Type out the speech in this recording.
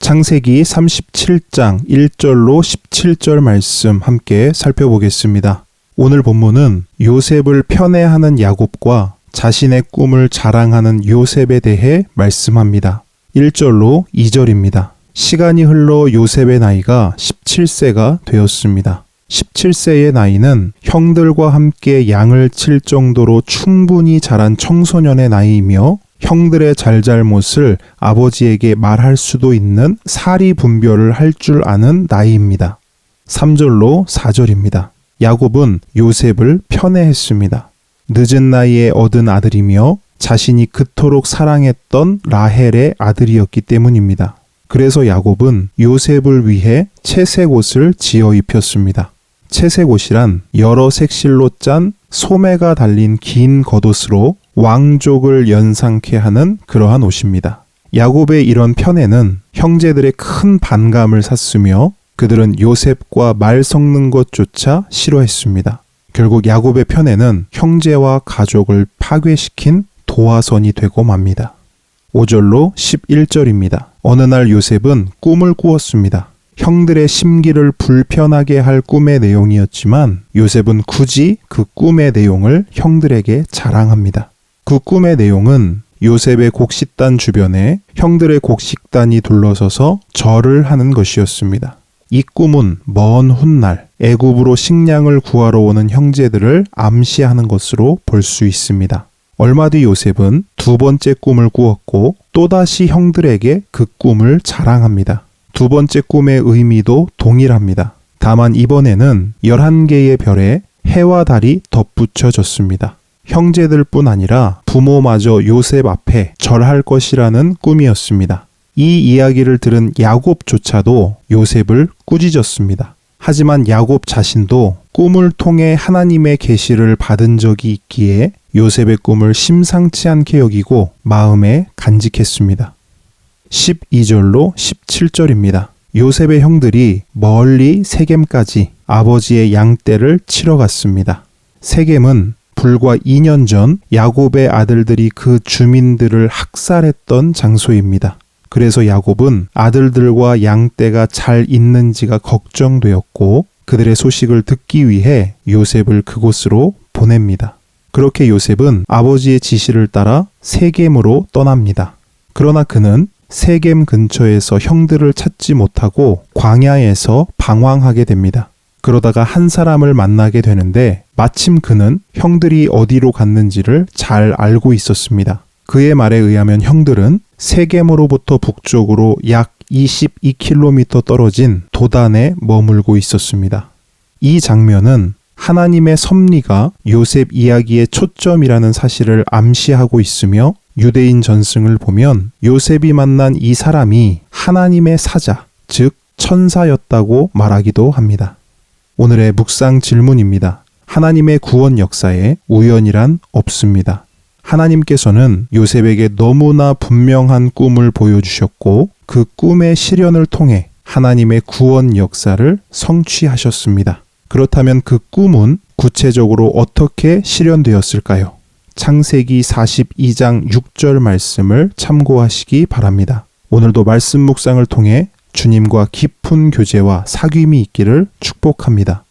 창세기 37장 1절로 17절 말씀 함께 살펴보겠습니다. 오늘 본문은 요셉을 편애하는 야곱과 자신의 꿈을 자랑하는 요셉에 대해 말씀합니다. 1절로 2절입니다. 시간이 흘러 요셉의 나이가 17세가 되었습니다. 17세의 나이는 형들과 함께 양을 칠 정도로 충분히 자란 청소년의 나이이며 형들의 잘잘못을 아버지에게 말할 수도 있는 사리 분별을 할 줄 아는 나이입니다. 3절로 4절입니다. 야곱은 요셉을 편애했습니다. 늦은 나이에 얻은 아들이며 자신이 그토록 사랑했던 라헬의 아들이었기 때문입니다. 그래서 야곱은 요셉을 위해 채색 옷을 지어 입혔습니다. 채색 옷이란 여러 색실로 짠 소매가 달린 긴 겉옷으로 왕족을 연상케 하는 그러한 옷입니다. 야곱의 이런 편애는 형제들의 큰 반감을 샀으며 그들은 요셉과 말 섞는 것조차 싫어했습니다. 결국 야곱의 편애는 형제와 가족을 파괴시킨 도화선이 되고 맙니다. 5절로 11절입니다. 어느 날 요셉은 꿈을 꾸었습니다. 형들의 심기를 불편하게 할 꿈의 내용이었지만 요셉은 굳이 그 꿈의 내용을 형들에게 자랑합니다. 그 꿈의 내용은 요셉의 곡식단 주변에 형들의 곡식단이 둘러서서 절을 하는 것이었습니다. 이 꿈은 먼 훗날 애굽으로 식량을 구하러 오는 형제들을 암시하는 것으로 볼 수 있습니다. 얼마 뒤 요셉은 두 번째 꿈을 꾸었고 또다시 형들에게 그 꿈을 자랑합니다. 두 번째 꿈의 의미도 동일합니다. 다만 이번에는 11개의 별에 해와 달이 덧붙여졌습니다. 형제들뿐 아니라 부모마저 요셉 앞에 절할 것이라는 꿈이었습니다. 이 이야기를 들은 야곱조차도 요셉을 꾸짖었습니다. 하지만 야곱 자신도 꿈을 통해 하나님의 계시를 받은 적이 있기에 요셉의 꿈을 심상치 않게 여기고 마음에 간직했습니다. 12절로 17절입니다. 요셉의 형들이 멀리 세겜까지 아버지의 양떼를 치러 갔습니다. 세겜은 불과 2년 전 야곱의 아들들이 그 주민들을 학살했던 장소입니다. 그래서 야곱은 아들들과 양떼가 잘 있는지가 걱정되었고 그들의 소식을 듣기 위해 요셉을 그곳으로 보냅니다. 그렇게 요셉은 아버지의 지시를 따라 세겜으로 떠납니다. 그러나 그는 세겜 근처에서 형들을 찾지 못하고 광야에서 방황하게 됩니다. 그러다가 한 사람을 만나게 되는데 마침 그는 형들이 어디로 갔는지를 잘 알고 있었습니다. 그의 말에 의하면 형들은 세겜으로부터 북쪽으로 약 22km 떨어진 도단에 머물고 있었습니다. 이 장면은 하나님의 섭리가 요셉 이야기의 초점이라는 사실을 암시하고 있으며 유대인 전승을 보면 요셉이 만난 이 사람이 하나님의 사자, 즉 천사였다고 말하기도 합니다. 오늘의 묵상 질문입니다. 하나님의 구원 역사에 우연이란 없습니다. 하나님께서는 요셉에게 너무나 분명한 꿈을 보여주셨고 그 꿈의 실현을 통해 하나님의 구원 역사를 성취하셨습니다. 그렇다면 그 꿈은 구체적으로 어떻게 실현되었을까요? 창세기 42장 6절 말씀을 참고하시기 바랍니다. 오늘도 말씀 묵상을 통해 주님과 깊은 교제와 사귐이 있기를 축복합니다.